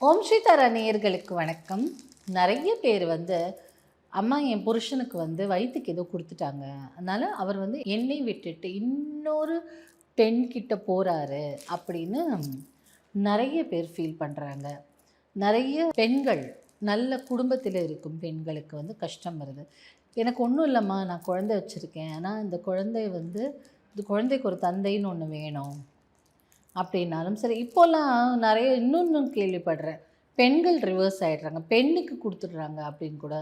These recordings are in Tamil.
ஓம் ஸ்ரீ தாரா நேயர்களுக்கு வணக்கம். நிறைய பேர் அம்மா என் புருஷனுக்கு வயிற்றுக்கு ஏதோ கொடுத்துட்டாங்க, அதனால் அவர் என்னை விட்டுட்டு இன்னொரு பெண்கிட்ட போகிறாரு அப்படின்னு நிறைய பேர் ஃபீல் பண்ணுறாங்க. நிறைய பெண்கள், நல்ல குடும்பத்தில் இருக்கும் பெண்களுக்கு கஷ்டம் வருது. எனக்கு ஒன்றும் இல்லைம்மா, நான் குழந்தை வச்சுருக்கேன், ஆனால் இந்த குழந்தைக்கு ஒரு தந்தைன்னு ஒன்று வேணும் அப்படின்னாலும் சரி. இப்போல்லாம் நிறைய இன்னொன்று கேள்விப்படுறேன், பெண்கள் ரிவர்ஸ் ஆகிடுறாங்க, பெண்ணுக்கு கொடுத்துட்றாங்க அப்படின்னு கூட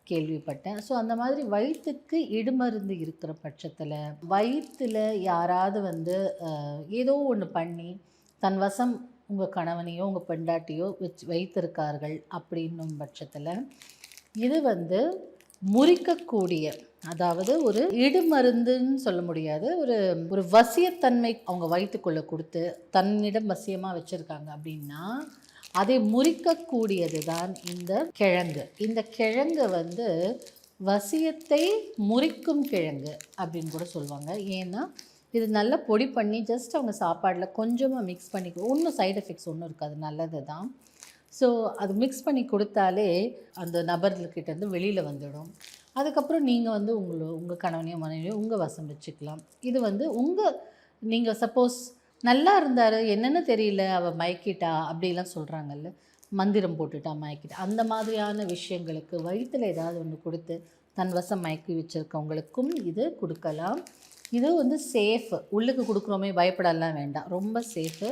கேள்விப்பட்டேன். ஸோ அந்த மாதிரி வயிற்றுக்கு இடுமருந்து இருக்கிற பட்சத்தில், வயிற்றில் யாராவது ஏதோ ஒன்று பண்ணி தன் வசம் உங்கள் கணவனையோ உங்கள் பெண்டாட்டியோ வைத்திருக்கார்கள் அப்படின்னும் பட்சத்தில், இது முறிக்கக்கூடிய, அதாவது ஒரு இடுமருந்துன்னு சொல்ல முடியாது, ஒரு வசியத்தன்மை அவங்க வயிற்றுக்குள்ளே கொடுத்து தன்னிடம் வசியமாக வச்சுருக்காங்க அப்படின்னா, அதை முறிக்கக்கூடியது தான் இந்த கிழங்கு. இந்த கிழங்கு வசியத்தை முறிக்கும் கிழங்கு அப்படின்னு கூட சொல்லுவாங்க. ஏன்னா இது நல்லா பொடி பண்ணி ஜஸ்ட் அவங்க சாப்பாடில் கொஞ்சமாக மிக்ஸ் பண்ணி, ஒன்றும் சைடு எஃபெக்ட்ஸ் ஒன்றும் இருக்காது, நல்லது தான். ஸோ அது மிக்ஸ் பண்ணி கொடுத்தாலே அந்த நபர்கள்கிட்டேருந்து வெளியில் வந்துடும். அதுக்கப்புறம் நீங்கள் உங்கள் கணவனையோ மனைவியோ உங்கள் வசம் வச்சுக்கலாம். இது நீங்கள் சப்போஸ் நல்லா இருந்தார், என்னென்னு தெரியல, அவள் மயக்கிட்டா அப்படிலாம் சொல்கிறாங்கல்ல, மந்திரம் போட்டுட்டா மயக்கிட்டா, அந்த மாதிரியான விஷயங்களுக்கு வயிற்றில் ஏதாவது ஒன்று கொடுத்து தன் வசம் மயக்கி வச்சுருக்கவங்களுக்கும் இது கொடுக்கலாம். இது சேஃபு. உள்ளுக்கு கொடுக்குறோமே பயப்படலாம் வேண்டாம், ரொம்ப சேஃபு.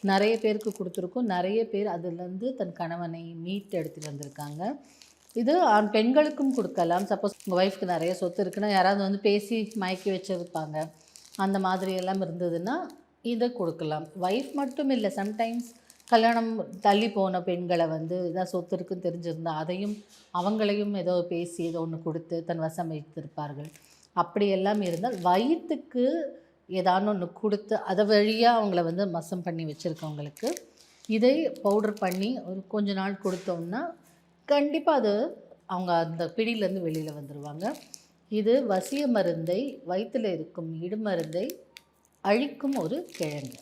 நிறைய பேருக்கு கொடுத்துருக்கோம், நிறைய பேர் அதுலேருந்து தன் கணவனை மீட்டு எடுத்துகிட்டு வந்திருக்காங்க. இது பெண்களுக்கும் கொடுக்கலாம். சப்போஸ் உங்கள் ஒய்ஃப்க்கு நிறைய சொத்து இருக்குன்னா, யாராவது பேசி மயக்கி வச்சுருப்பாங்க, அந்த மாதிரி எல்லாம் இருந்ததுன்னா இதை கொடுக்கலாம். ஒய்ஃப் மட்டும் இல்லை, சம்டைம்ஸ் கல்யாணம் தள்ளி போன பெண்களை இதாக சொத்து இருக்குன்னு தெரிஞ்சிருந்தால் அதையும் அவங்களையும் ஏதோ பேசி ஏதோ ஒன்று கொடுத்து தன் வசம் வைத்திருப்பார்கள். அப்படியெல்லாம் இருந்தால் வயிற்றுக்கு ஏதாவது ஒன்று கொடுத்து அதை வழியாக அவங்கள மசம் பண்ணி வச்சுருக்கவங்களுக்கு இதை பவுடர் பண்ணி ஒரு கொஞ்ச நாள் கொடுத்தோம்னா கண்டிப்பாக அது அவங்க அந்த பிடியிலேருந்து வெளியில் வந்துடுவாங்க. இது வசிய மருந்தை, வயிற்றில் இருக்கும் இடுமருந்தை அழிக்கும் ஒரு கிழங்கு.